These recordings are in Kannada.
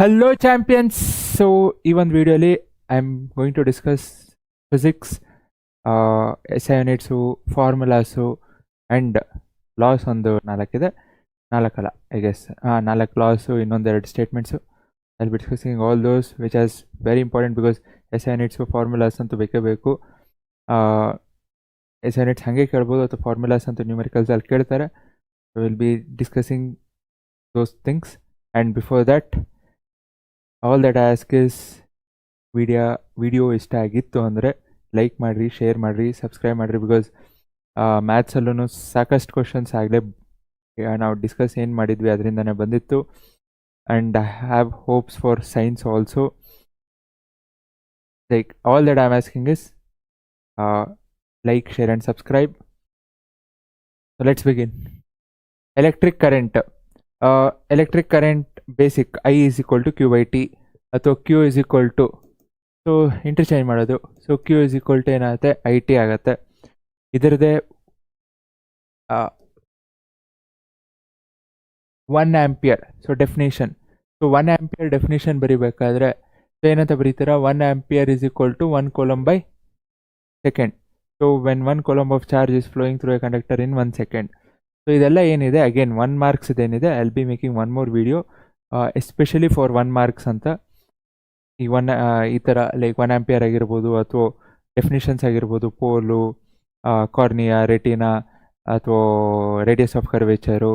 Hello champions. So ಈ ಒಂದು ವಿಡಿಯೋಲಿ I am going to discuss physics, SI units, formulas and laws ಒಂದು 4 ಇದೆ. 4 ಅಲ್ಲ, ಐ ಗೆಸ್ 4 ಲಾಸು, ಇನ್ನೊಂದೆರಡು statements. I will be discussing all those which as very important because SI units formulas ಅಂತೂ ಬೇಕೇ ಬೇಕು. SI ಯೂನಿಟ್ಸ್ ಹಾಗೆ ಕೇಳ್ಬೋದು ಅಥವಾ ಫಾರ್ಮುಲಾಸ್ ಅಂತೂ ನ್ಯೂಮೆರಿಕಲ್ಸಲ್ಲಿ ಕೇಳ್ತಾರೆ. Will be discussing those things. And before that all that ask is video ಇಷ್ಟ ಆಗಿತ್ತು ಅಂದರೆ ಲೈಕ್ ಮಾಡಿರಿ, ಶೇರ್ ಮಾಡಿರಿ, ಸಬ್ಸ್ಕ್ರೈಬ್ ಮಾಡಿರಿ. ಬಿಕಾಸ್ ಮ್ಯಾಥ್ಸಲ್ಲೂ ಸಾಕಷ್ಟು ಕ್ವಶನ್ಸ್ ಆಗಲೇ ನಾವು ಡಿಸ್ಕಸ್ ಏನು ಮಾಡಿದ್ವಿ ಅದರಿಂದನೇ ಬಂದಿತ್ತು. And I have hopes for science also. Like all that I am asking is like, share and subscribe. So let's begin. Electric current basic I is equal to Q/T ಅಥವಾ Q is equal to, so interchange ಮಾಡೋದು. So Q is equal to ಏನಾಗುತ್ತೆ, IT ಆಗುತ್ತೆ. ಇದರದೇ 1 ampere. So definition, so 1 ampere definition ಬರೀಬೇಕಾದ್ರೆ ಸೊ ಏನಂತ ಬರೀತೀರಾ, 1 ampere is equal to 1 coulomb by second. So when 1 coulomb of charge is flowing through a conductor in 1 second. So ಇದೆಲ್ಲ ಏನಿದೆ, ಅಗೇನ್ 1 marks ಇದೇನಿದೆ, I will be making one more video especially for 1 marks ಅಂತ. ಈ ಥರ ಲೈಕ್ 1 ಆಂಪಿಯರ್ ಆಗಿರ್ಬೋದು ಅಥವಾ ಡೆಫಿನಿಷನ್ಸ್ ಆಗಿರ್ಬೋದು, ಪೋಲು, ಕಾರ್ನಿಯಾ, ರೆಟಿನಾ ಅಥವಾ ರೇಡಿಯಸ್ ಆಫ್ ಕರ್ವೇಚರು.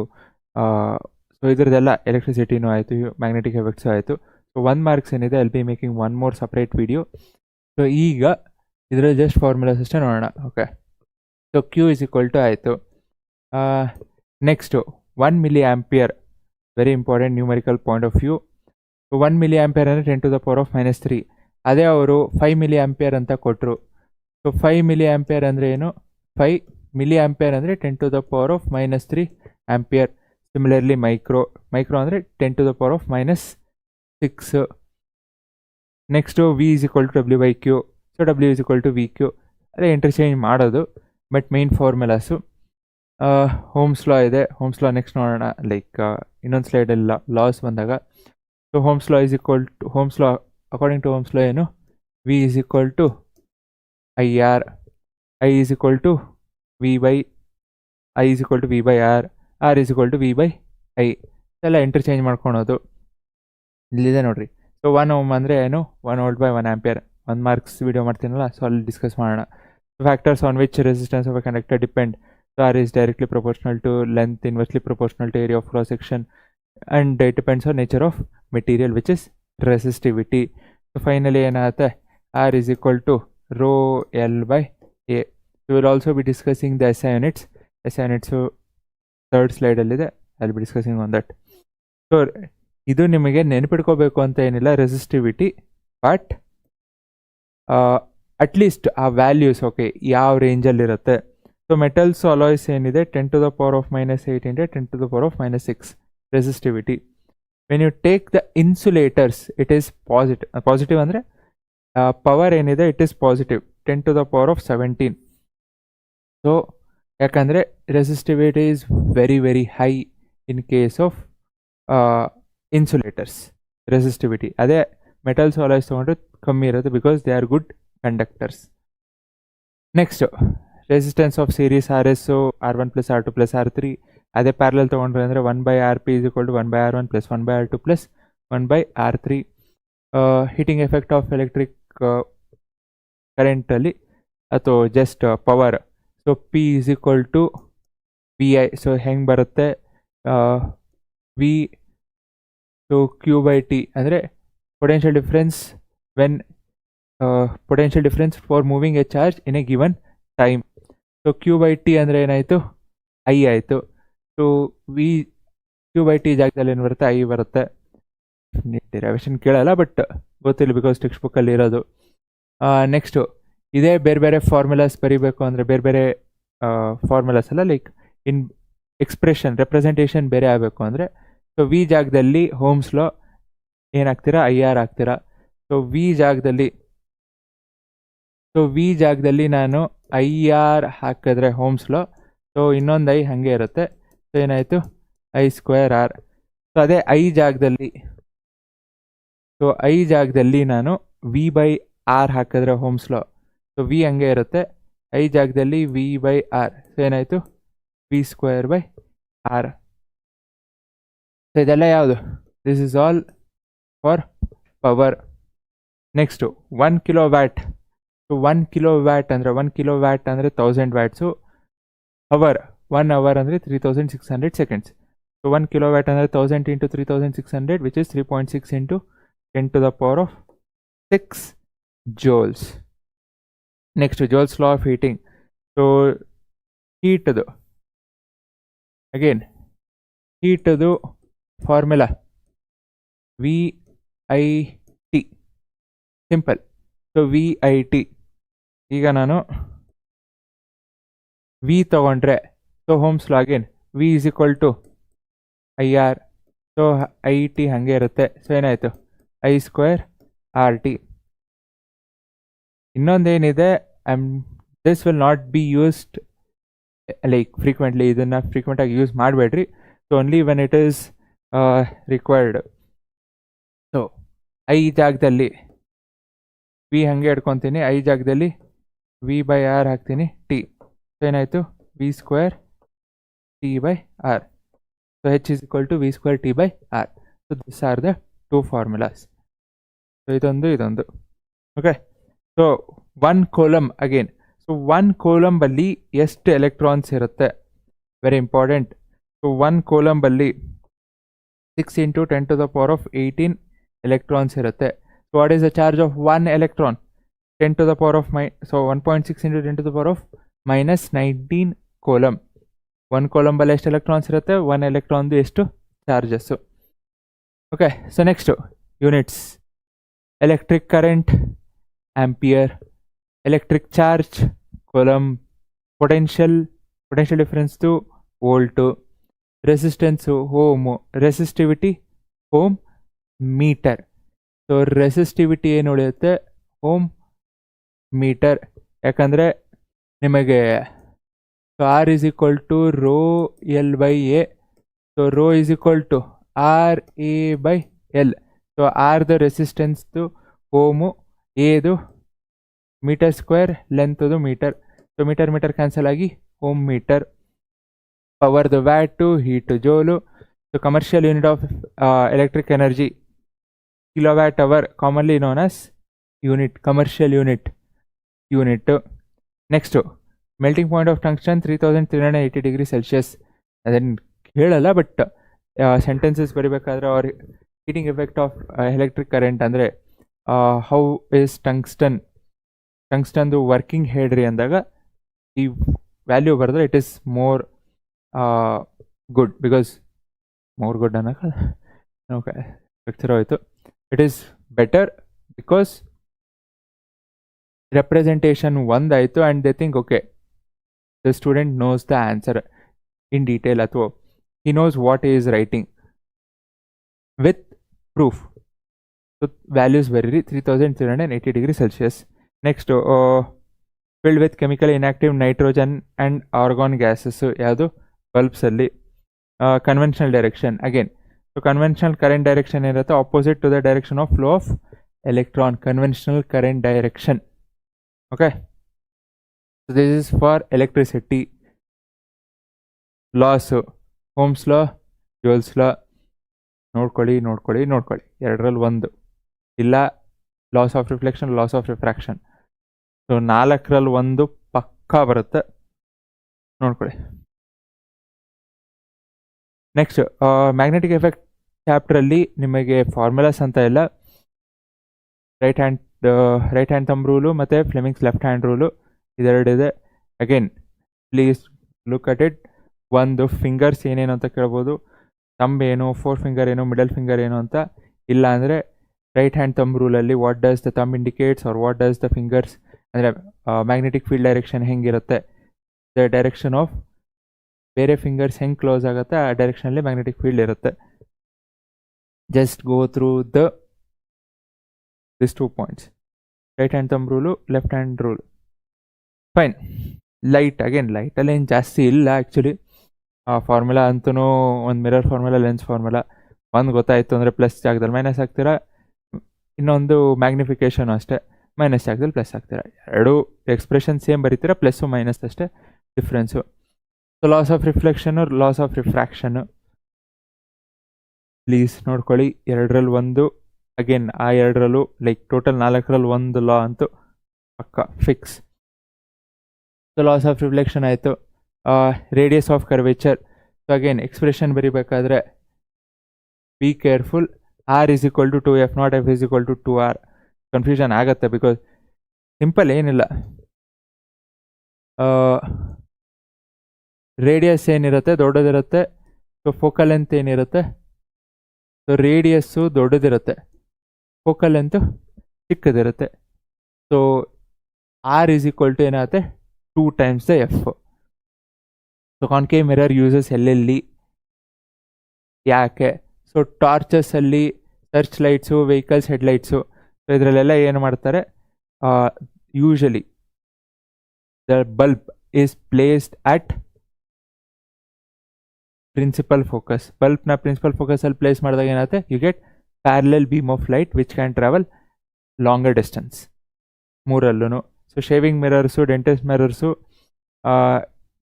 ಸೊ ಇದ್ರದ್ದೆಲ್ಲ ಎಲೆಕ್ಟ್ರಿಸಿಟಿನೂ ಆಯಿತು, ಮ್ಯಾಗ್ನೆಟಿಕ್ ಎಫೆಕ್ಟ್ಸು ಆಯಿತು. ಸೊ 1 marks ಏನಿದೆ, I will be making one more separate video. So ಈಗ ಇದರಲ್ಲಿ ಜಸ್ಟ್ ಫಾರ್ಮುಲಾಸ್ ಅಷ್ಟೇ ನೋಡೋಣ. Okay, so Q is equal to ಆಯಿತು. Next 1 milli ampere, very important numerical point of view. 1 milli ampere ಅಂದರೆ 10 to the power of -3. ಅದೇ ಅವರು 5 milli ampere ಅಂತ ಕೊಟ್ಟರು. ಸೊ 5 milli ampere ಅಂದರೆ ಏನು, 5 milli ampere ಅಂದರೆ 10 to the power of -3 ampere. Similarly micro ಅಂದರೆ 10 to the power of -6. Next V is equal to W/Q. So W is equal to VQ. ಅದೇ ಇಂಟರ್ಚೇಂಜ್ ಮಾಡೋದು, but main formulas. Ohm's law ಇದೆ, ಹೋಮ್ಸ್ ಲಾ ನೆಕ್ಸ್ಟ್ ನೋಡೋಣ. ಲೈಕ್ ಇನ್ನೊಂದು ಸ್ಲೈಡಲ್ಲಿ ಲಾಸ್ ಬಂದಾಗ. So Ohm's law according to Ohm's law ಏನು, V is equal to IR, I is equal to V by R, R is equal to V/I. ಎಲ್ಲ ಇಂಟರ್ಚೇಂಜ್ ಮಾಡ್ಕೊಳೋದು ಇಲ್ಲಿದೆ ನೋಡ್ರಿ. ಸೊ 1 ohm ಅಂದರೆ ಏನು, 1 volt by 1 ampere. 1 marks video ಮಾಡ್ತೀನಲ್ಲ, so ಅಲ್ಲಿ ಡಿಸ್ಕಸ್ ಮಾಡೋಣ. Factors on which resistance of A conductor depend. So R is directly proportional to length, inversely proportional to area of cross section, and it depends on nature of material, which is resistivity. So finally ಏನಾಗುತ್ತೆ, R is equal to rho L by A. So we will also be discussing the SI units. SI units third slide ಅಲ್ಲಿದೆ, I will be discussing on that. So ಇದು ನಿಮಗೆ ನೆನಪಿಟ್ಕೋಬೇಕು ಅಂತ ಏನಿಲ್ಲ, ರೆಸಿಸ್ಟಿವಿಟಿ, ಬಟ್ ಅಟ್ಲೀಸ್ಟ್ ಆ ವ್ಯಾಲ್ಯೂಸ್ ಓಕೆ ಯಾವ ರೇಂಜಲ್ಲಿರುತ್ತೆ. ಸೊ ಮೆಟಲ್ಸ್ ಅಲಾಯ್ಸ್ ಏನಿದೆ, 10 to the power of -8 into 10 to the power of -6 resistivity. When you take the insulators, it is positive ಅಂದರೆ ಪವರ್ ಏನಿದೆ, it is positive, 10 to the power of 17. So ಯಾಕಂದರೆ resistivity is very very high in case of insulators resistivity. ಅದೇ ಮೆಟಲ್ಸ್ ಅಲಾಯ್ಸ್ ತೊಗೊಂಡ್ರೆ ಕಮ್ಮಿ ಇರುತ್ತೆ, because they are good conductors. Next resistance of series RS R1 + R2 + R3. ಅದೇ ಪ್ಯಾರಲಲ್ ತೊಗೊಂಡ್ರೆ ಅಂದರೆ 1/RP is equal to 1/R1 + 1/R2 + 1/R3. Heating effect of electric ಕರೆಂಟಲ್ಲಿ ಅಥವಾ just power. So P is equal to VI. So ಹೆಂಗೆ ಬರುತ್ತೆ, V ಸೊ Q/T ಅಂದರೆ potential difference for moving a charge in a given time. So Q/T ಅಂದರೆ ಏನಾಯಿತು, I ಆಯಿತು. ಸೊ Q/T ಜಾಗದಲ್ಲಿ ಏನು ಬರುತ್ತೆ, I ಬರುತ್ತೆ. ಡೆರಿವೇಷನ್ ಕೇಳಲ್ಲ, ಬಟ್ ಗೊತ್ತಿಲ್ಲ ಬಿಕಾಸ್ ಟೆಕ್ಸ್ಟ್ ಬುಕ್ಕಲ್ಲಿ ಇರೋದು. ನೆಕ್ಸ್ಟು ಇದೇ ಬೇರೆ ಬೇರೆ ಫಾರ್ಮುಲಾಸ್ ಬರೀಬೇಕು ಅಂದರೆ ಬೇರೆ ಬೇರೆ ಫಾರ್ಮುಲಾಸ್ ಎಲ್ಲ ಲೈಕ್ ಇನ್ ಎಕ್ಸ್ಪ್ರೆಷನ್ ರೆಪ್ರೆಸೆಂಟೇಷನ್ ಬೇರೆ ಆಗಬೇಕು ಅಂದರೆ, ಸೊ V ಜಾಗದಲ್ಲಿ ಹೋಮ್ಸ್ ಲಾ ಏನಾಗ್ತೀರಾ, IR ಆಗ್ತೀರಾ. ಸೊ V ಜಾಗದಲ್ಲಿ ನಾನು IR ಹಾಕಿದ್ರೆ ಹೋಮ್ಸ್ ಲಾ, ಸೊ ಇನ್ನೊಂದು I ಹಾಗೆ ಇರುತ್ತೆ. ಸೊ ಏನಾಯಿತು, I² R. ಸೊ ಅದೇ I ಜಾಗದಲ್ಲಿ ಸೊ ಐ ಜಾಗದಲ್ಲಿ ನಾನು ವಿ ಬೈ ಆರ್ ಹಾಕಿದ್ರೆ ಹೋಮ್ಸ್ ಲಾ, ಸೊ ವಿ ಹಂಗೆ ಇರುತ್ತೆ. ಐ ಜಾಗದಲ್ಲಿ ವಿ ಬೈ ಆರ್, ಸೊ ಏನಾಯಿತು V square by R. So ಇದೆಲ್ಲ ಯಾವುದು? This is all for power. Next 1 kilowatt. So 1 kilowatt ಅಂದರೆ 1 ಕಿಲೋವ್ಯಾಟ್ ಅಂದರೆ 1000 ವ್ಯಾಟ್ಸು. ಅವರ್ 1 ಅವರ್ ಅಂದರೆ 3600 ಸೆಕೆಂಡ್ಸ್. ಸೊ 1 ಕಿಲೋವ್ಯಾಟ್ ಅಂದರೆ 1000 into 3600 which is 3.6 into 10 to the power of 6 joules. Next Joule's law of heating. So ಹೀಟದು ಅಗೇನ್ ಹೀಟದು formula V I T, simple. So V I T, ಈಗ ನಾನು ವಿ ತಗೊಂಡ್ರೆ so Ohm's law again V is equal to I R. So I T ಹಾಗೆ ಇರುತ್ತೆ. ಸೊ ಏನಾಯಿತು ಐ ಸ್ಕ್ವೇರ್ ಆರ್ ಟಿ. ಇನ್ನೊಂದೇನಿದೆ, this will not be used like frequently, ಇದನ್ನು ಫ್ರೀಕ್ವೆಂಟಾಗಿ ಯೂಸ್ ಮಾಡಬೇಡ್ರಿ. So only when it is required. So I ಜಾಗದಲ್ಲಿ ವಿ ಹಾಗೆ ಇಟ್ಕೊತೀನಿ, ಐ ಜಾಗದಲ್ಲಿ ವಿ ಬೈ ಆರ್ ಹಾಕ್ತೀನಿ ಟಿ. ಸೊ ಏನಾಯಿತು V square T by R. So H is equal to V square T by R. So this are the two formulas. So ಇದೊಂದು okay. So 1 coulomb again. So 1 ಕೂಲಂಬಲ್ಲಿ ಎಷ್ಟು ಎಲೆಕ್ಟ್ರಾನ್ಸ್ ಇರುತ್ತೆ? Very important. ಸೊ 1 ಕೂಲಂಬಲ್ಲಿ 6 ಇಂಟು 10 to the power of 18 electrons ಇರುತ್ತೆ. So what is the charge of 1 electron? 10 to the power of so 1.6 into 10 to the power of -19 coulomb. 1 ಕೂಲಂಬಲ್ಲಿ ಎಷ್ಟು ಎಲೆಕ್ಟ್ರಾನ್ಸ್ ಇರುತ್ತೆ? 1 ಎಲೆಕ್ಟ್ರಾನ್ದು ಎಷ್ಟು charges. Okay. So next units. Electric current ampere, electric charge coulomb, potential ಡಿಫರೆನ್ಸ್ದು volt, resistance ohm, resistivity ohm metre. So resistivity ಏನು ಉಳಿಯುತ್ತೆ? Ohm metre. ಯಾಕಂದರೆ ನಿಮಗೆ R is equal to rho L by A. So rho is equal to R A by L. So ಆರ್ದು ರೆಸಿಸ್ಟೆನ್ಸ್ದು ಓಮು, ಎದು ಮೀಟರ್ ಸ್ಕ್ವೇರ್, ಲೆಂತ್ದು ಮೀಟರ್. ಸೊ ಮೀಟರ್ ಕ್ಯಾನ್ಸಲ್ ಆಗಿ ಓಮ್ ಮೀಟರ್. ಪವರ್ದು watt, heat joule. So commercial unit of electric energy kilowatt hour, commonly known as unit, commercial unit. Next melting point of tungsten 3380 degree Celsius. ಅದನ್ನು ಹೇಳಲ್ಲ, ಬಟ್ ಸೆಂಟೆನ್ಸಸ್ ಬರೀಬೇಕಾದ್ರೆ ಅವ್ರ heating effect of electric current ಅಂದರೆ ಹೌ ಇಸ್ ಟಂಗ್ಸ್ಟನ್ದು ವರ್ಕಿಂಗ್ ಹೇಳ್ರಿ ಅಂದಾಗ ಈ ವ್ಯಾಲ್ಯೂ ಬರೆದ್ರೆ it is more good. Because more good ಅನ್ನೋಕೆ ಓಕೆ ಲೆಕ್ಚರ್ ಹೋಯಿತು. It is better because representation ಒಂದಾಯಿತು and they think okay the student knows the answer in detail, ಅಥವಾ he knows what he is writing with proof. So values vary 3380 degrees Celsius. Next, filled with chemically inactive nitrogen and argon gases. So yadu bulbs alli. Conventional direction again. So conventional current direction irutte opposite to the direction of flow of electron. Conventional current direction. Okay. So this is for electricity. Laws. Ohm's law, Joule's law ನೋಡ್ಕೊಳ್ಳಿ. ಎರಡರಲ್ಲಿ ಒಂದು ಇಲ್ಲ, laws of reflection, laws of refraction. So 4ರಲ್ಲಿ ಒಂದು ಪಕ್ಕಾ ಬರುತ್ತೆ, ನೋಡ್ಕೊಳ್ಳಿ. ನೆಕ್ಸ್ಟ್ ಮ್ಯಾಗ್ನೆಟಿಕ್ ಎಫೆಕ್ಟ್ ಚಾಪ್ಟ್ರಲ್ಲಿ ನಿಮಗೆ ಫಾರ್ಮುಲಾಸ್ ಅಂತ ಇಲ್ಲ. ರೈಟ್ ಹ್ಯಾಂಡ್ ಥಂಬ್ ರೂಲು ಮತ್ತು ಫ್ಲೆಮಿಂಗ್ಸ್ ಲೆಫ್ಟ್ ಹ್ಯಾಂಡ್ ರೂಲು ಇದೆರಡಿದೆ. Again please look at it. ಒಂದು ಫಿಂಗರ್ಸ್ ಏನೇನು ಅಂತ ಕೇಳ್ಬೋದು, ಥಂಬ್ ಏನು, 4 ಫಿಂಗರ್ ಏನು, ಮಿಡಲ್ ಫಿಂಗರ್ ಏನು ಅಂತ. ಇಲ್ಲ ಅಂದರೆ ರೈಟ್ ಹ್ಯಾಂಡ್ ಥಂಬ್ ರೂಲಲ್ಲಿ what does the thumb indicates or what does the fingers, ಅಂದರೆ ಮ್ಯಾಗ್ನೆಟಿಕ್ ಫೀಲ್ಡ್ ಡೈರೆಕ್ಷನ್ ಹೆಂಗಿರುತ್ತೆ, ದ ಡೈರೆಕ್ಷನ್ ಆಫ್ ಬೇರೆ ಫಿಂಗರ್ಸ್ ಹೆಂಗೆ ಕ್ಲೋಸ್ ಆಗುತ್ತೆ ಆ ಡೈರೆಕ್ಷನಲ್ಲಿ ಮ್ಯಾಗ್ನೆಟಿಕ್ ಫೀಲ್ಡ್ ಇರುತ್ತೆ. Just go through this 2 points, right hand thumb rule, left hand rule. Fine. ಲೈಟಲ್ಲಿ ಏನು ಜಾಸ್ತಿ ಇಲ್ಲ ಆ್ಯಕ್ಚುಲಿ. ಫಾರ್ಮುಲಾ ಅಂತೂ ಒಂದು ಮಿರರ್ ಫಾರ್ಮುಲಾ, ಲೆನ್ಸ್ ಫಾರ್ಮುಲಾ. ಒಂದು ಗೊತ್ತಾಯಿತು ಅಂದರೆ ಪ್ಲಸ್ ಜಾಗದಲ್ಲಿ ಮೈನಸ್ ಹಾಕ್ತೀರಾ, ಇನ್ನೊಂದು ಮ್ಯಾಗ್ನಿಫಿಕೇಷನ್ ಅಷ್ಟೇ, ಮೈನಸ್ ಜಾಗದಲ್ಲಿ ಪ್ಲಸ್ ಹಾಕ್ತೀರಾ. ಎರಡು ಎಕ್ಸ್ಪ್ರೆಷನ್ ಸೇಮ್ ಬರೀತೀರಾ, ಪ್ಲಸ್ಸು ಮೈನಸ್ ಅಷ್ಟೇ difference. So laws of reflection, laws of refraction please ನೋಡ್ಕೊಳ್ಳಿ. ಎರಡರಲ್ಲಿ ಒಂದು, ಅಗೇನ್ ಆ ಎರಡರಲ್ಲೂ ಲೈಕ್ ಟೋಟಲ್ 4ರಲ್ಲಿ ಒಂದು ಲಾ ಅಂತೂ ಪಕ್ಕ fix. So laws of reflection ಆಯಿತು. Radius of curvature, so again expression ಬರೀಬೇಕಾದ್ರೆ be careful. R is equal to 2f not F is equal to 2r. Confusion ಆಗುತ್ತೆ ಬಿಕಾಸ್ ಸಿಂಪಲ್ ಏನಿಲ್ಲ. ರೇಡಿಯಸ್ ಏನಿರುತ್ತೆ ದೊಡ್ಡದಿರುತ್ತೆ, ಸೊ ಫೋಕಲ್ ಲೆಂತ್ ಏನಿರುತ್ತೆ, ಸೊ ರೇಡಿಯಸ್ಸು ದೊಡ್ಡದಿರುತ್ತೆ, ಫೋಕಲ್ ಲೆಂತು ಚಿಕ್ಕದಿರುತ್ತೆ. So R is equal to ಏನಾಗುತ್ತೆ 2 times the F. So concave mirror uses ಎಲ್ಲೆಲ್ಲಿ, ಯಾಕೆ? ಸೊ ಟಾರ್ಚಸಲ್ಲಿ, search lights, vehicles headlights, so ಇದರಲ್ಲೆಲ್ಲ ಏನು ಮಾಡ್ತಾರೆ, usually the bulb is placed at principal focus. ಬಲ್ಬ್ನ ಪ್ರಿನ್ಸಿಪಲ್ ಫೋಕಸಲ್ಲಿ ಪ್ಲೇಸ್ ಮಾಡಿದಾಗ ಏನಾಗುತ್ತೆ, you get parallel beam of light which can travel longer distance ಮೂರಲ್ಲೂ. So shaving mirrors, dentist mirrors,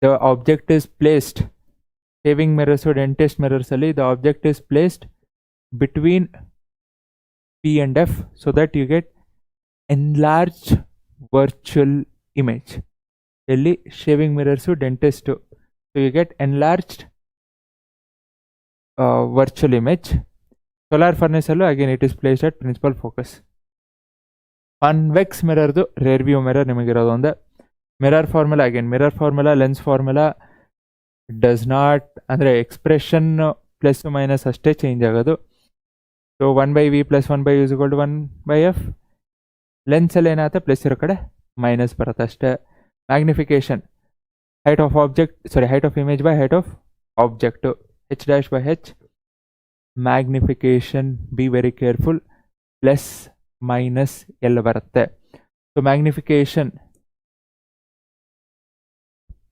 the object is placed, shaving mirrors, dentist ಮಿರರ್ಸಲ್ಲಿ the object is placed between P and F so that you get enlarged virtual image. ಎಲ್ಲಿ shaving mirrors, dentist, so you get enlarged virtual image. Solar ಫರ್ನೆಸಲ್ಲೂ again it is placed at principal focus. Convex ಮಿರರ್ದು ರೇರ್ ವ್ಯೂ ಮಿರರ್ ನಿಮಗಿರೋದು ಒಂದೇ. Mirror formula again mirror formula, lens formula does not, ಅಂದರೆ ಎಕ್ಸ್ಪ್ರೆಷನ್ ಪ್ಲಸ್ ಮೈನಸ್ ಅಷ್ಟೇ ಚೇಂಜ್ ಆಗೋದು. So 1/v + 1/u = 1/f. ಲೆನ್ಸಲ್ಲಿ ಏನಾಗುತ್ತೆ, ಪ್ಲಸ್ ಇರೋ ಕಡೆ ಮೈನಸ್ ಬರುತ್ತೆ ಅಷ್ಟೇ. Magnification, height of object, sorry height of image by height of object, h'/h. Magnification be very careful, plus minus ಎಲ್ಲ ಬರುತ್ತೆ. ಸೊ ಮ್ಯಾಗ್ನಿಫಿಕೇಷನ್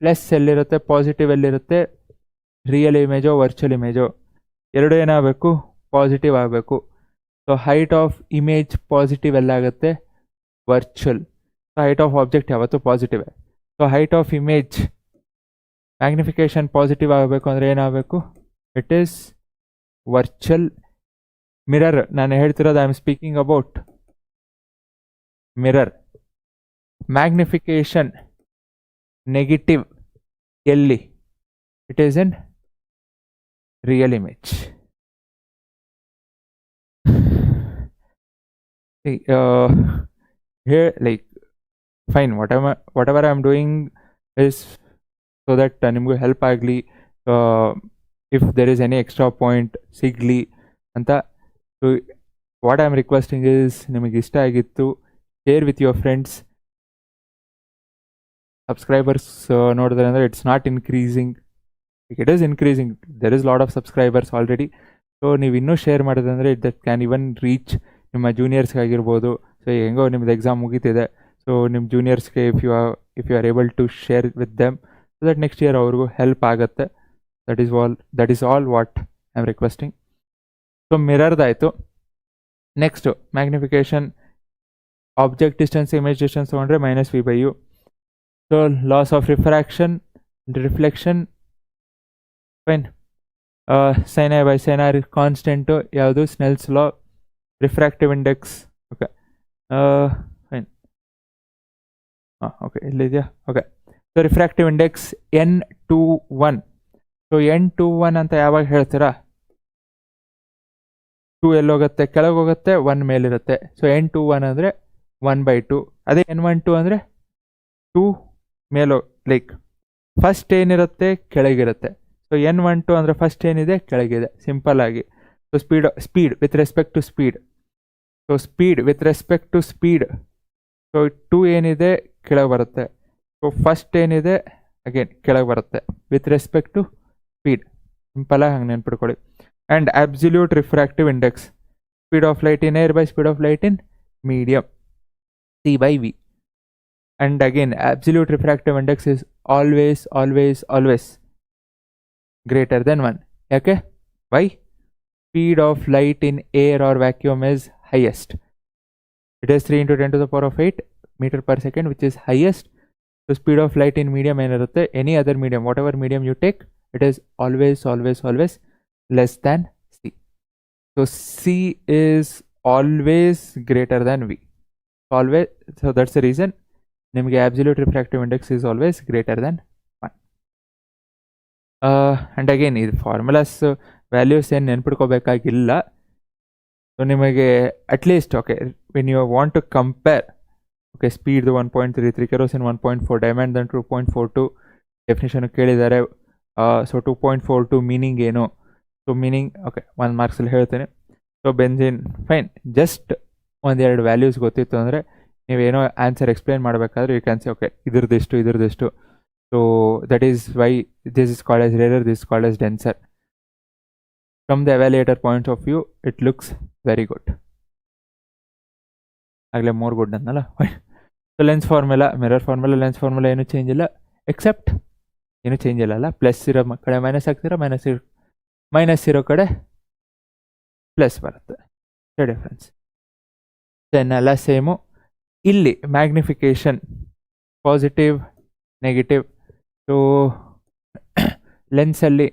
ಪ್ಲಸ್ ಎಲ್ಲಿರುತ್ತೆ, ಪಾಸಿಟಿವ್ ಎಲ್ಲಿರುತ್ತೆ, ರಿಯಲ್ ಇಮೇಜೋ ವರ್ಚುವಲ್ ಇಮೇಜೋ ಎರಡು ಏನಾಗಬೇಕು, ಪಾಸಿಟಿವ್ ಆಗಬೇಕು. So height of image positive ಎಲ್ಲಾಗುತ್ತೆ, virtual. So height of object ಯಾವತ್ತು positive. So height of image magnification positive ಆಗಬೇಕು ಅಂದರೆ ಏನಾಗಬೇಕು, ಇಟ್ ಈಸ್ ವರ್ಚುವಲ್. ಮಿರರ್ ನಾನು ಹೇಳ್ತಿರೋದು, I am speaking about mirror. Magnification negative ಎಲ್ಲಿ, it is in real image. Here like fine, whatever I am doing is so that ನಿಮಗೂ ಹೆಲ್ಪ್ ಆಗಲಿ, if there is any extra point ಸಿಗಲಿ ಅಂತ. So what I am requesting is, ನಿಮಗೆ ಇಷ್ಟ ಆಗಿತ್ತು share with your friends. Subscribers ನೋಡಿದ್ರೆ ಅಂದರೆ it's not increasing, it is increasing, there is lot of subscribers already. So ನೀವು ಇನ್ನೂ ಶೇರ್ ಮಾಡಿದ್ರೆ ದಟ್ ಕ್ಯಾನ್ ಇವನ್ ರೀಚ್ ನಿಮ್ಮ ಜೂನಿಯರ್ಸ್ಗಾಗಿರ್ಬೋದು. ಸೊ ಹೆಂಗೋ ನಿಮ್ಮದು ಎಕ್ಸಾಮ್ ಮುಗೀತಿದೆ, ಸೊ ನಿಮ್ಮ ಜೂನಿಯರ್ಸ್ಗೆ if you are able to share with them, so that next year ಅವ್ರಿಗೂ ಹೆಲ್ಪ್ ಆಗುತ್ತೆ. That is all what I am requesting. So ಮಿರರ್ದಾಯಿತು. Next magnification, object distance, image distance ತೊಗೊಂಡ್ರೆ -v/u. So laws of reflection fine. sin I by sin r constant ಯಾವುದು, Snell's law. Refractive index, okay fine, okay ಇಲ್ಲಿದೆಯಾ, okay. So refractive index n21. So n21 ಅಂತ ಯಾವಾಗ ಹೇಳ್ತೀರಾ, 2 ಎಲ್ಲೋಗುತ್ತೆ, ಕೆಳಗೆ ಹೋಗುತ್ತೆ, 1 ಮೇಲಿರುತ್ತೆ. ಸೊ n21 ಅಂದರೆ 1/2. ಅದೇ n12 ಅಂದರೆ 2 ಮೇಲೋ, ಲೈಕ್ ಫಸ್ಟ್ ಏನಿರುತ್ತೆ ಕೆಳಗಿರುತ್ತೆ. ಸೊ n12 ಅಂದರೆ ಫಸ್ಟ್ ಏನಿದೆ ಕೆಳಗಿದೆ, ಸಿಂಪಲ್ ಆಗಿ. So speed with respect to speed. So speed with respect to speed. So 2 ಏನಿದೆ ಕೆಳಗೆ ಬರುತ್ತೆ. ಸೊ ಫಸ್ಟ್ ಏನಿದೆ ಅಗೇನ್ ಕೆಳಗೆ ಬರುತ್ತೆ ವಿತ್ ರೆಸ್ಪೆಕ್ಟ್ ಟು ಸ್ಪೀಡ್. ಸಿಂಪಲಾಗಿ ಹಂಗೆ ನೆನ್ಪಿಡ್ಕೊಳ್ಳಿ. And absolute refractive index, speed of light in air by speed of light in medium, c/v. And again, absolute refractive index is always greater than 1. Okay? Why? Speed of light in air or vacuum is highest. It is 3 into 10 to the power of 8 meter per second, which is highest. So speed of light in medium ಏನಿರುತ್ತೆ, any other medium, whatever medium you take, it is always less than C. So C is always greater than V. Always. So that's the reason ನಿಮಗೆ absolute refractive index is always greater than 1. And again ಇದು ಫಾರ್ಮುಲಾಸ್ ವ್ಯಾಲ್ಯೂಸ್ ಏನು ನೆನ್ಪಿಡ್ಕೋಬೇಕಾಗಿಲ್ಲ. ಸೊ ನಿಮಗೆ at least okay when you want to compare okay speed 1.33, kerosene 1.4, diamond 2.42 definition ಕೇಳಿದ್ದಾರೆ. ಸೊ 2.42 ಮೀನಿಂಗ್ ಏನು? ಸೊ ಮೀನಿಂಗ್ ಓಕೆ 1 ಮಾರ್ಕ್ಸಲ್ಲಿ ಹೇಳ್ತೇನೆ. ಸೊ ಬೆಂಜಿನ್ ಫೈನ್, ಜಸ್ಟ್ ಒಂದೆರಡು ವ್ಯಾಲ್ಯೂಸ್ ಗೊತ್ತಿತ್ತು ಅಂದರೆ ನೀವೇನೋ ಆನ್ಸರ್ ಎಕ್ಸ್ಪ್ಲೇನ್ ಮಾಡಬೇಕಾದ್ರೆ ಯು ಕ್ಯಾನ್ ಸೇ ಓಕೆ ಇದ್ರದ್ದೆಷ್ಟು. So that is why this is called as rarer, this called as denser. From the evaluator point of view, it looks very good. ಆಗಲೇ more good ಅನ್ನಲ್ಲ. So lens formula, mirror formula, lens formula ಏನು ಚೇಂಜ್ ಇಲ್ಲ, ಎಕ್ಸೆಪ್ಟ್ ಏನು ಚೇಂಜ್ ಇಲ್ಲ ಅಲ್ಲ, ಪ್ಲಸ್ ಇರೋ ಕಡೆ ಮೈನಸ್ ಹಾಕ್ತೀರಾ, ಮೈನಸ್ ಇರೋ ಕಡೆ ಪ್ಲಸ್ ಬರುತ್ತೆ, ಡಿಫ್ರೆನ್ಸ್. ದೆನ್ ಎಲ್ಲ ಸೇಮು. ಇಲ್ಲಿ ಮ್ಯಾಗ್ನಿಫಿಕೇಶನ್ ಪಾಸಿಟಿವ್ ನೆಗೆಟಿವ್. ಸೊ ಲೆನ್ಸಲ್ಲಿ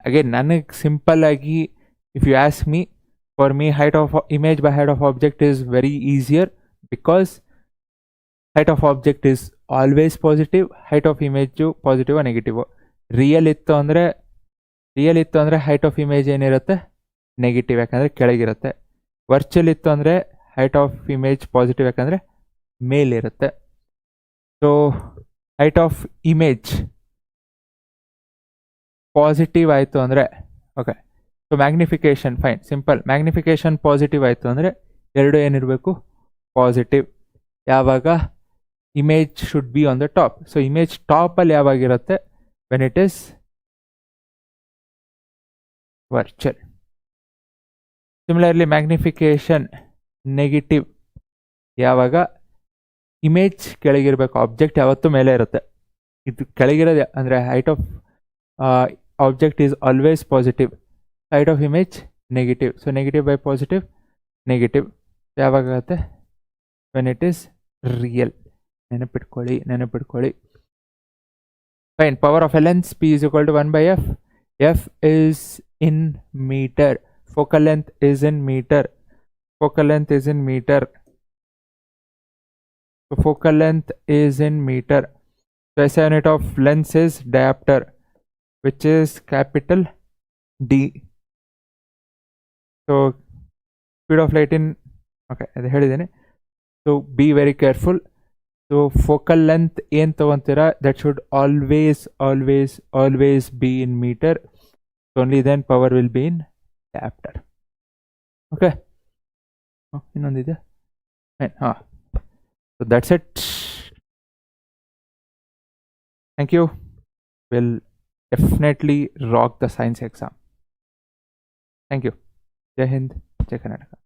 ಅಗೇನ್ ನನಗೆ ಸಿಂಪಲ್ ಆಗಿ if you ask me, for me height of image by height of object is very easier because height of object is always positive, height of image positive negative. Real ಇತ್ತು ಅಂದರೆ height of image ಏನಿರುತ್ತೆ ನೆಗೆಟಿವ್, ಯಾಕಂದರೆ ಕೆಳಗಿರುತ್ತೆ. ವರ್ಚುವಲ್ ಇತ್ತು ಅಂದರೆ height of image ಪಾಸಿಟಿವ್, ಯಾಕಂದರೆ ಮೇಲಿರುತ್ತೆ. So height of image positive ಆಯಿತು ಅಂದರೆ okay, so magnification fine simple, magnification positive ಆಯಿತು ಅಂದರೆ ಎರಡು ಏನಿರಬೇಕು ಪಾಸಿಟಿವ್. ಯಾವಾಗ image should be on the top. So image ಟಾಪಲ್ಲಿ ಯಾವಾಗಿರುತ್ತೆ, when it is virtual. Similarly magnification negative ಯಾವಾಗ ಇಮೇಜ್ ಕೆಳಗಿರಬೇಕು, ಆಬ್ಜೆಕ್ಟ್ ಯಾವತ್ತೂ ಮೇಲೆ ಇರುತ್ತೆ. ಇದು ಕೆಳಗಿರೋದು ಅಂದರೆ height of object is always positive, height of image negative. So negative by positive negative ಯಾವಾಗುತ್ತೆ, when it is real. ನೆನಪಿಟ್ಕೊಳ್ಳಿ. Fine. Power of a lens P is equal to 1 by F. F is in meter, focal length is in meter. So focal length is in meter. So SI unit of lens is diopter, which is capital D. So speed of light in okay ಅದು ಹೇಳಿದ್ದೇನೆ. So be very careful. So focal length ಏನು ತಗೊಂತೀರಾ, that should always be in meter. So only then power will be in diopter. Okay, ಇನ್ನೊಂದಿದೆ. So that's it. Thank you. We'll definitely rock the science exam. Thank you. Jai Hind, Jai Karnataka.